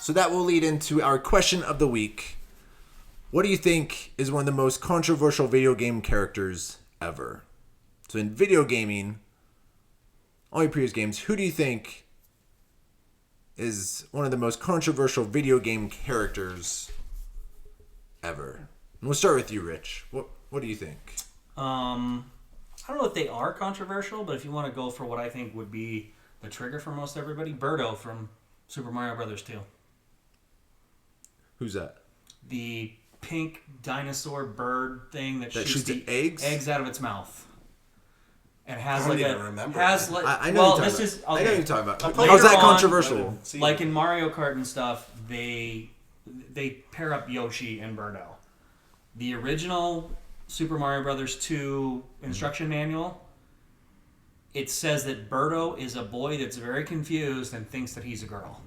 So that will lead into our question of the week. What do you think is one of the most controversial video game characters ever? So in video gaming, all your previous games, who do you think is one of the most controversial video game characters ever? And we'll start with you, Rich. What do you think? I don't know if they are controversial, but if you want to go for what I think would be the trigger for most everybody, Birdo from Super Mario Brothers 2. Who's that? The pink dinosaur bird thing that shoots the eggs out of its mouth. And has I don't like even a remember. has like I know well you're this talking is about. okay. I know you're talking about. Later How's that on, controversial? Like in Mario Kart and stuff, they pair up Yoshi and Birdo. The original Super Mario Brothers 2 instruction manual, it says that Birdo is a boy that's very confused and thinks that he's a girl.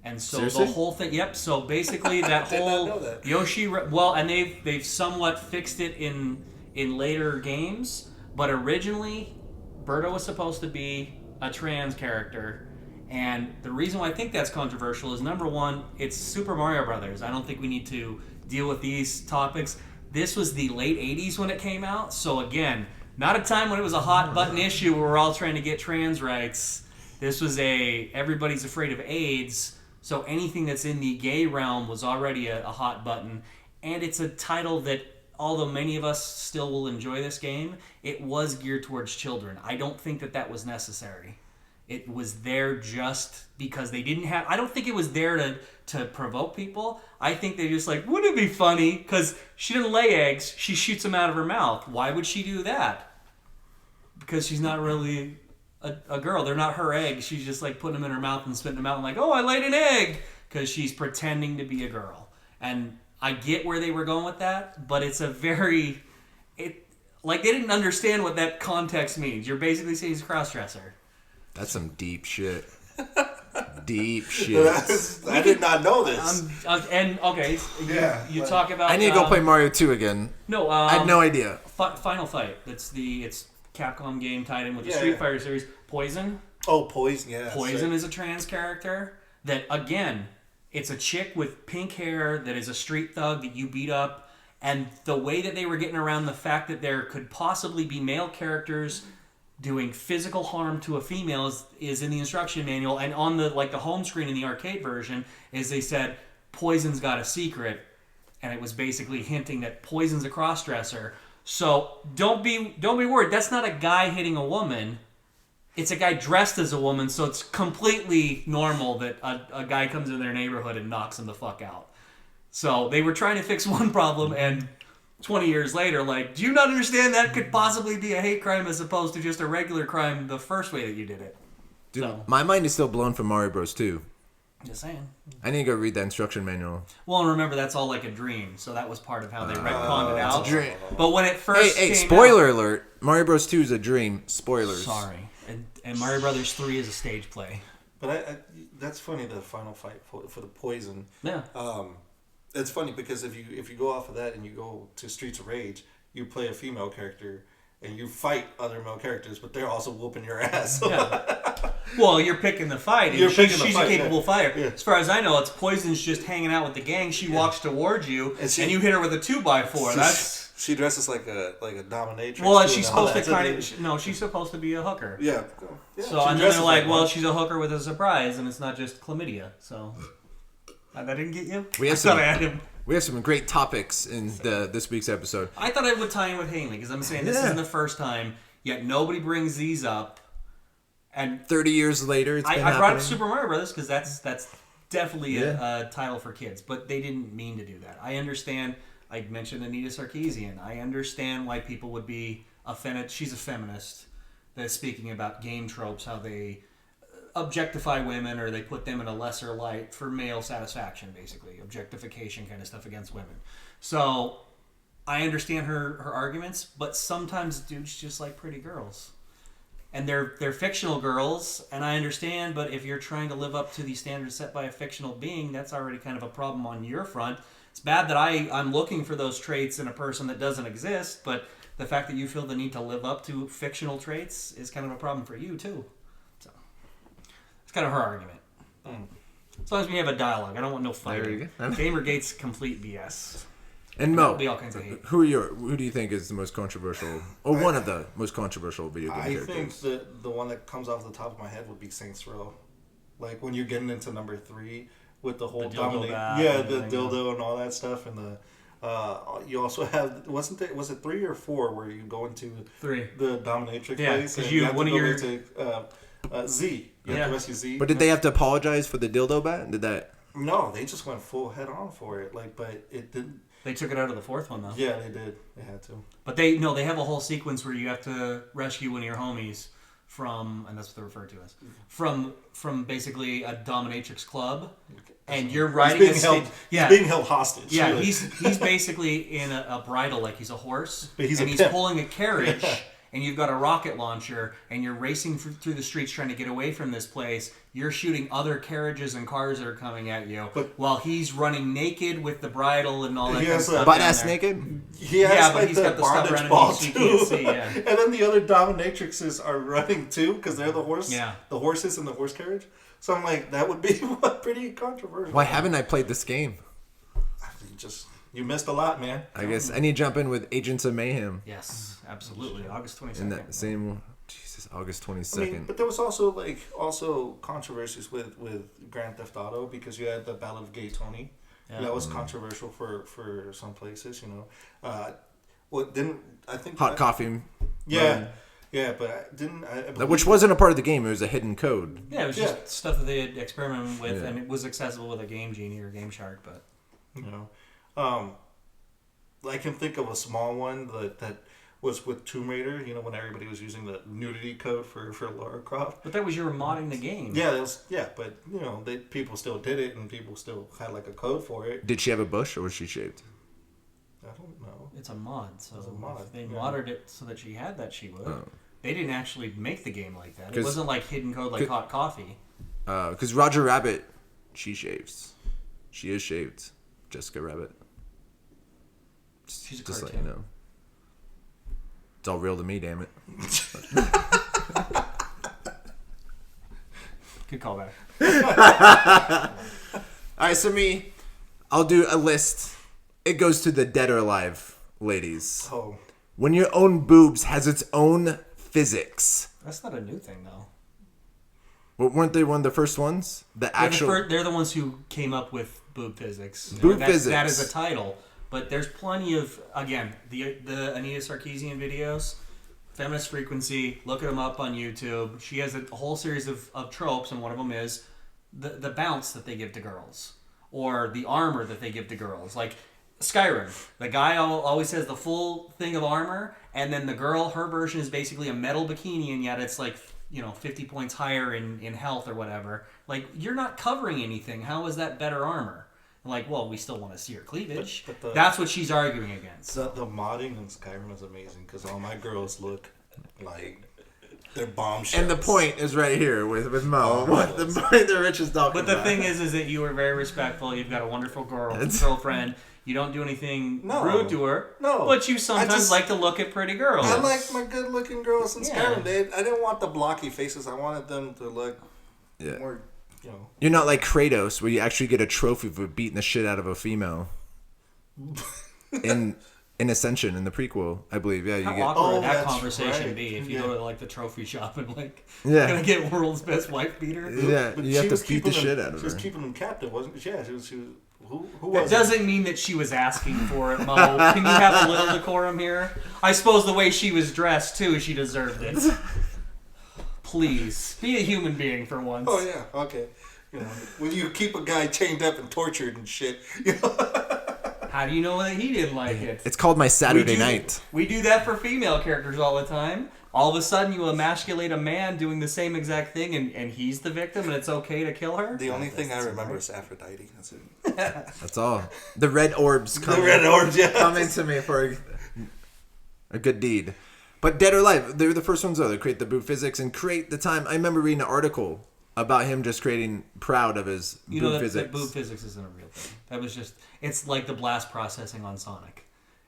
And so Seriously? the whole thing, yep. So basically, that whole know that. Yoshi, and they've somewhat fixed it in later games. But originally, Birdo was supposed to be a trans character, and the reason why I think that's controversial is number one, it's Super Mario Brothers. I don't think we need to deal with these topics. This was the late '80s when it came out, so again, not a time when it was a hot button issue where we're all trying to get trans rights. This was everybody's afraid of AIDS. So anything that's in the gay realm was already a hot button. And it's a title that, although many of us still will enjoy this game, it was geared towards children. I don't think that was necessary. It was there just because they didn't have... I don't think it was there to provoke people. I think they just like, wouldn't it be funny? Because she didn't lay eggs. She shoots them out of her mouth. Why would she do that? Because she's not really... a girl. They're not her eggs. She's just like putting them in her mouth and spitting them out and like, oh, I laid an egg, because she's pretending to be a girl. And I get where they were going with that, but it's they didn't understand what that context means. You're basically saying he's a cross-dresser. That's some deep shit. Deep shit. I did not know this. You talk about... I need to go play Mario 2 again. No, I had no idea. Final Fight. It's Capcom game tied in with the Street Fighter series. Poison. Oh, Poison, yeah. Poison is a trans character that, again, it's a chick with pink hair that is a street thug that you beat up. And the way that they were getting around the fact that there could possibly be male characters doing physical harm to a female is in the instruction manual. And on the home screen in the arcade version is they said, Poison's got a secret. And it was basically hinting that Poison's a cross-dresser. So don't be worried. That's not a guy hitting a woman. It's a guy dressed as a woman, so it's completely normal that a guy comes in their neighborhood and knocks them the fuck out. So they were trying to fix one problem, and 20 years later, do you not understand that could possibly be a hate crime as opposed to just a regular crime the first way that you did it? Dude, so, my mind is still blown from Mario Bros. 2. Just saying. I need to go read that instruction manual. Well, and remember, that's all like a dream, so that was part of how they retconned it out. It's a dream. But when it first Hey, came spoiler out, alert. Mario Bros. 2 is a dream. Spoilers. Sorry. And Mario Brothers 3 is a stage play. But that's funny, the final fight for the Poison. Yeah. It's funny because if you go off of that and you go to Streets of Rage, you play a female character and you fight other male characters, but they're also whooping your ass. Yeah. Well, you're picking the fight. And she's a capable fighter. Yeah. As far as I know, it's Poison's just hanging out with the gang. She walks towards you, and you hit her with a 2x4. She dresses like a dominatrix. Well, and she's supposed to she's supposed to be a hooker. Yeah. So and then they're like, well, she's a hooker with a surprise, and it's not just chlamydia. So that didn't get you. We have some great topics in this week's episode. I thought I would tie in with Haley because I'm saying this isn't the first time. Yet nobody brings these up. And 30 years later, it's been I brought up happening. Super Mario Brothers because that's definitely a title for kids, but they didn't mean to do that. I understand. I mentioned Anita Sarkeesian. I understand why people would be offended. She's a feminist that's speaking about game tropes, how they objectify women or they put them in a lesser light for male satisfaction, basically. Objectification kind of stuff against women. So I understand her arguments, but sometimes dudes just like pretty girls. And they're fictional girls, and I understand, but if you're trying to live up to the standards set by a fictional being, that's already kind of a problem on your front. It's bad that I'm looking for those traits in a person that doesn't exist, but the fact that you feel the need to live up to fictional traits is kind of a problem for you, too. So, it's kind of her argument. As long as we have a dialogue. I don't want no There you fighting. go. Gamergate's complete BS. And There'll Mo, be all kinds of hate. who do you think is the most controversial, or one of the most controversial video game I characters? think the one that comes off the top of my head would be Saints Row. Like when you're getting into number 3 with the whole The dildo bat yeah, and the everything, dildo and all that stuff, and the you also have was it 3 or 4 where you go into 3. the dominatrix Yeah, place 'cause and you- have to one of go your- into Z. You have Yeah. to rescue Z. But did they have to apologize for the dildo bat? Did that? No, they just went full head on for it. Like, but it didn't. They took it out of the 4th one though. Yeah, they did. They had to. But they have a whole sequence where you have to rescue one of your homies from, and that's what they're referred to as, from basically a dominatrix club, and you're riding He's a being sta- held. yeah. He's being held hostage. Yeah, really. he's basically in a bridle like he's a horse, But he's and a he's pimp. pulling a carriage, Yeah. and you've got a rocket launcher, and you're racing through the streets trying to get away from this place. You're shooting other carriages and cars that are coming at you, But- while he's running naked with the bridle and all that He kind of has a- stuff. Butt down ass there. naked? He has Yeah, but like he's the got the stuff bondage around ball him so you too. can't see, yeah. And then the other dominatrixes are running too because they're the horse. Yeah. The horses in the horse carriage. So I'm like, that would be pretty controversial. Why haven't I played this game? You missed a lot, man. I guess I need to jump in with Agents of Mayhem Yes, absolutely. August 22nd. in that same. Jesus, August I mean, 22nd. but there was also controversies with Grand Theft Auto because you had the Battle of Gay Tony. Yeah. That was controversial for some places, you know. I think Hot coffee. Yeah, yeah, but I believe- Which wasn't a part of the game. It was a hidden code. Yeah, it was Yeah. just stuff that they had experimented with, Yeah. and it was accessible with a Game Genie or Game Shark. But you know, I can think of a small one that was with Tomb Raider. You know, when everybody was using the nudity code for Lara Croft. that was you were modding the game. Yeah, but you know, people still did it, and people still had like a code for it. Did she have a bush or was she shaved? I don't know. It's a mod, so It's a mod, if they yeah. modded it so that she had that, she would. Oh. They didn't actually make the game like that. It 'Cause- wasn't like hidden code like Hot Coffee. Because Roger Rabbit, she shaves. She is shaved. Jessica Rabbit. She's a Just let cartoon. you know. It's all real to me, damn it. Good callback. All right, so me, I'll do a list. It goes to the dead or alive ladies. Oh, When your own boobs has its own physics. That's not a new thing, though. Well, weren't they one of the first ones? The actual. They're the ones who came up with boob physics. Boob That physics. is a title, but there's plenty of, again, the Anita Sarkeesian videos, Feminist Frequency. Look them up on YouTube. She has a whole series of tropes, and one of them is the bounce that they give to girls, or the armor that they give to girls. Like Skyrim, the guy always has the full thing of armor, and then the girl, her version is basically a metal bikini, and yet it's like, 50 points higher in health or whatever. Like, you're not covering anything. How is that better armor? Like, well, we still want to see her cleavage. But That's what she's arguing against. the modding in Skyrim is amazing because all my girls look like they're bombshells. And the point is right here with Mo. What the point that Rich is talking But the about. thing is that you are very respectful. You've got a wonderful girlfriend. You don't do anything No. rude to her. No. But you sometimes I just- like to look at pretty girls. I like my good-looking girls in Yeah. Skyrim. I didn't want the blocky faces. I wanted them to look Yeah. more, You're not like Kratos, where you actually get a trophy for beating the shit out of a female. In Ascension, in the prequel, I believe. Yeah, you How get. awkward would that that's conversation right. be if you Yeah. go to like the trophy shop and Yeah. gonna get world's best wife beater? Yeah, But you she have to was beat keeping the shit them- out of She was her. keeping them captive, wasn't she? Yeah, she was. Who That was it? doesn't mean that she was asking for it, Mo. Can you have a little decorum here? I suppose the way she was dressed too, she deserved it. Please be a human being for once. Oh yeah, okay. When you keep a guy chained up and tortured and shit, How do you know that he didn't like it? It's called My Saturday We do- Night. We do that for female characters all the time. All of a sudden, you emasculate a man doing the same exact thing, and he's the victim, and it's okay to kill her. The only thing I remember is Aphrodite. That's it. That's all. The red orbs The coming, red orbs, yeah. coming to me for a good deed. But Dead or Alive, they were the first ones though to create the boob physics and create the time. I remember reading an article about him just creating proud of his You boob know that physics. boob physics isn't a real thing. That was just, it's like the blast processing on Sonic.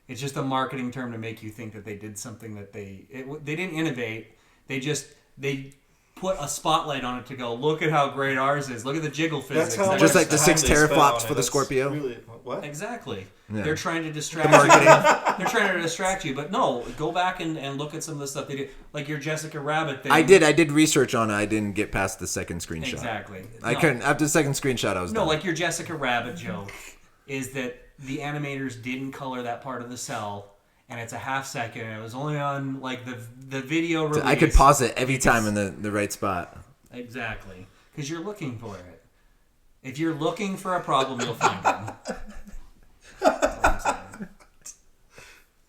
It's just a marketing term to make you think that they did something that they didn't innovate. They put a spotlight on it to go, look at how great ours is. Look at the jiggle physics. That's how Just much like the time 6 they spent teraflops on for it. the That's Scorpio. Really, what? Exactly. Yeah. They're trying to distract marketing. you. They're trying to distract you. But no, go back and look at some of the stuff they do. Like your Jessica Rabbit thing. I did research on it. I didn't get past the second screenshot. Exactly. I No. couldn't. After the second screenshot, I was No, done. like your Jessica Rabbit joke is that the animators didn't color that part of the cell, and it's a half second, and it was only on like the video release. I could pause it every time in the right spot. Exactly, because you're looking for it. If you're looking for a problem, you'll find it. That's all I'm saying.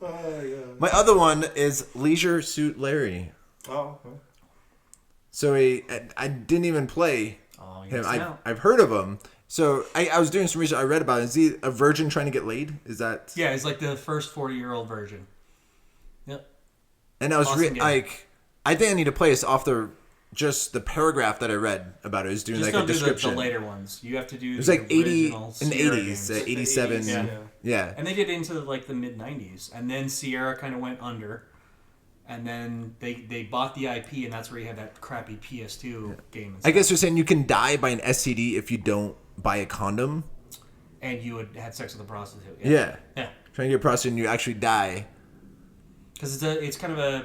Oh, yeah. My other one is Leisure Suit Larry. Oh, okay. So I didn't even play Oh, him. yes, no. I've heard of him. So I was doing some research. I read about it. Is he a virgin trying to get laid? Is that? Yeah, it's like the first 40-year-old version. Yep. And I was Awesome game. like, I think I need to play this off just the paragraph that I read about it. Is doing Just like don't a do description. the later ones. You have to do. It was the like 80 in original the Sierra 80s, games. 87. Yeah. Yeah. And they did it into like the mid 90s, and then Sierra kind of went under, and then they bought the IP, and that's where you had that crappy PS2 game. And, I stuff. guess you're saying you can die by an STD if you don't buy a condom. And you had had sex with a prostitute. Yeah. Yeah. Trying to get a prostitute and you actually die. Because it's kind of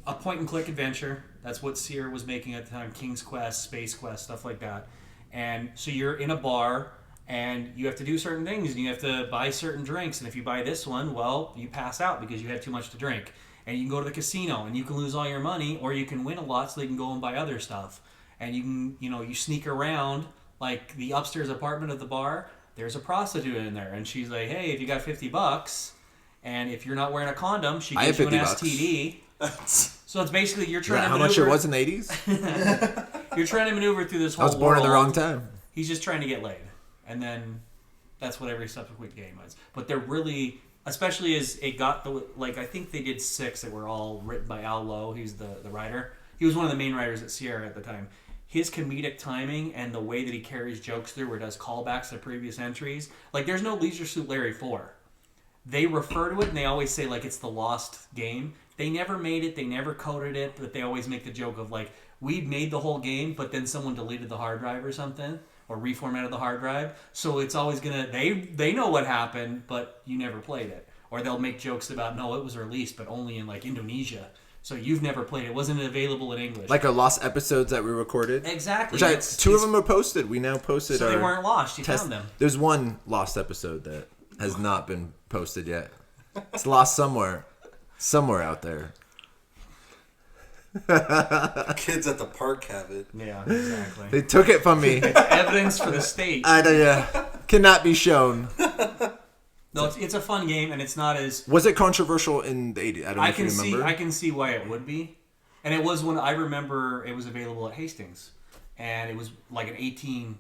a point and click adventure. That's what Sierra was making at the time. King's Quest, Space Quest, stuff like that. And so you're in a bar, and you have to do certain things, and you have to buy certain drinks. And if you buy this one, well, you pass out because you had too much to drink. And you can go to the casino, and you can lose all your money, or you can win a lot so they can go and buy other stuff. And you can, you sneak around, like the upstairs apartment of the bar. There's a prostitute in there, and she's like, hey, if you got $50, and if you're not wearing a condom, she I gives you have an $50. STD. So it's basically you're Is trying that to how maneuver. much it was in the 80s? You're trying to maneuver through this I whole was born in the world. wrong time. He's just trying to get laid, and then that's what every subsequent game is. But they're really, especially as it got I think they did 6 that were all written by Al Lowe. He's the writer. He was one of the main writers at Sierra at the time. His comedic timing and the way that he carries jokes through, where he does callbacks to previous entries, like there's no Leisure Suit Larry 4. They refer to it and they always say like it's the lost game. They never made it, they never coded it, but they always make the joke of like, we made the whole game, but then someone deleted the hard drive or something, or reformatted the hard drive. So it's always gonna, they know what happened, but you never played it. Or they'll make jokes about, no, it was released, but only in like Indonesia. So you've never played it. It wasn't available in English. Like our lost episodes that we recorded. Exactly. Which two of them are posted. We now posted So our they weren't lost. You test. found them. There's one lost episode that has not been posted yet. It's lost somewhere. Somewhere out there. Kids at the park have it. Yeah, exactly. They took it from me. Evidence for the state. Cannot be shown. No, it's a fun game, and it's not as... Was it controversial in the 80s? I don't know I if you can remember. I can see why it would be. And it was when I remember it was available at Hastings. And it was like an 18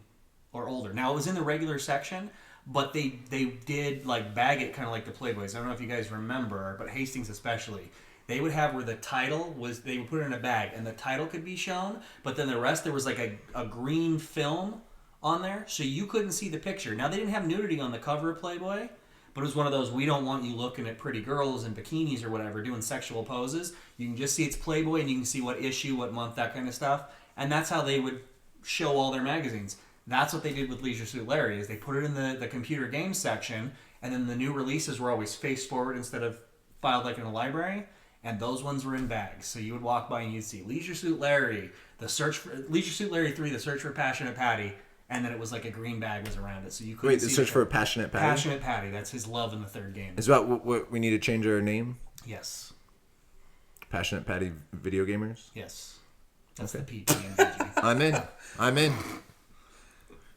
or older. Now, it was in the regular section, but they did like bag it kind of like the Playboys. I don't know if you guys remember, but Hastings especially. They would have where the title was, they would put it in a bag, and the title could be shown, but then the rest, there was like a green film on there, so you couldn't see the picture. Now, they didn't have nudity on the cover of Playboy, but it was one of those, we don't want you looking at pretty girls in bikinis or whatever, doing sexual poses. You can just see it's Playboy, and you can see what issue, what month, that kind of stuff. And that's how they would show all their magazines. That's what they did with Leisure Suit Larry, is they put it in the computer games section, and then the new releases were always face forward instead of filed like in a library. And those ones were in bags. So you would walk by and you'd see Leisure Suit Larry, Leisure Suit Larry 3, The Search for Passionate Patty, and then it was like a green bag was around it, so you couldn't Wait, see the search for a passionate patty? Passionate Patty. That's his love in the third game. Is that what we need to change our name? Yes. Passionate Patty Video Gamers? Yes. That's Okay. the PT and VG. I'm in.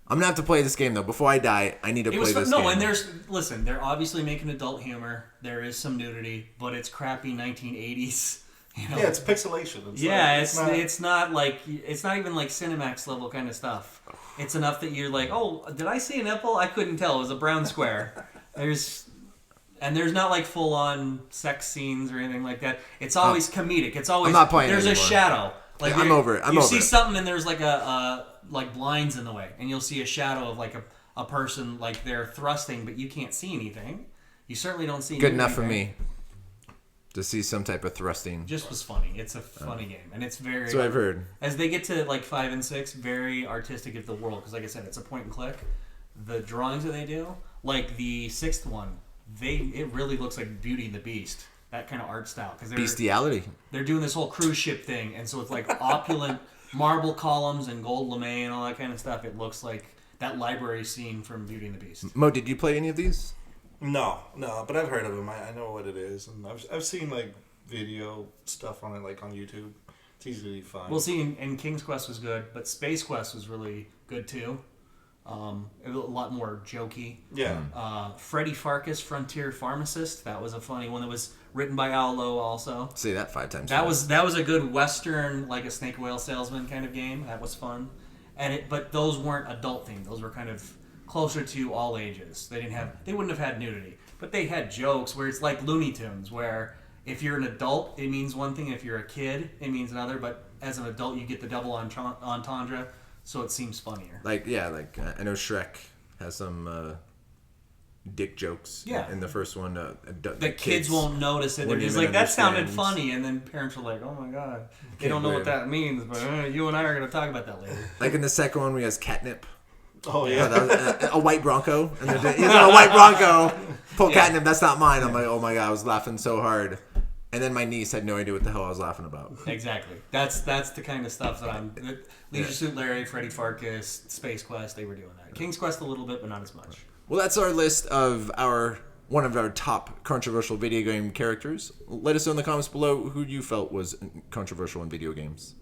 I'm going to have to play this game, though. Before I die, I need to It play was this fun. game. No, and they're obviously making adult humor. There is some nudity, but it's crappy 1980s. You know? Yeah, it's pixelation. It's not like, it's not even like Cinemax level kind of stuff. It's enough that you're like, oh, did I see a nipple? I couldn't tell. It was a brown square. There's not like full on sex scenes or anything like that. It's always comedic. It's always, I'm not playing there's it a anymore. shadow. Like I'm over it. You see something and there's like like blinds in the way, and you'll see a shadow of like a person, like they're thrusting, but you can't see anything. You certainly don't see Good anything. enough for me. to see some type of thrusting. Just was funny. It's a funny game, and it's very. That's what I've heard. As they get to like 5 and 6, very artistic of the world because, like I said, it's a point and click. The drawings that they do, like the 6th one, it really looks like Beauty and the Beast. That kind of art style because Bestiality. they're doing this whole cruise ship thing, and so it's like opulent marble columns and gold lame and all that kind of stuff. It looks like that library scene from Beauty and the Beast. Mo, did you play any of these? No, but I've heard of them. I know what it is, and I've seen like video stuff on it, like on YouTube. It's easily fun. We'll see. And King's Quest was good, but Space Quest was really good too. A lot more jokey. Yeah. Freddy Farkas, Frontier Pharmacist. That was a funny one. That was written by Al Lowe also. Say that 5 times. That was a good Western, like a snake oil salesman kind of game. That was fun. But those weren't adult themed. Those were kind of closer to all ages. They wouldn't have had nudity, but they had jokes where it's like Looney Tunes, where if you're an adult, it means one thing. If you're a kid, it means another. But as an adult, you get the double entendre, so it seems funnier. I know Shrek has some dick jokes. Yeah. In the first one, The kids won't notice it. They're wouldn't just even like, that sounded understand. funny. And then parents are like, oh my God. They Can't don't know believe what that means, but you and I are going to talk about that later. Like in the second one, we has catnip. Oh yeah. That was, a white Bronco. And he's on a white Bronco. Pull catnip. That's not mine. I'm like, oh my God, I was laughing so hard. And then my niece had no idea what the hell I was laughing about. Exactly. That's the kind of stuff that Leisure Suit Larry, Freddy Farkas, Space Quest, they were doing that. King's Quest a little bit, but not as much. Well, that's our list of one of our top controversial video game characters. Let us know in the comments below who you felt was controversial in video games.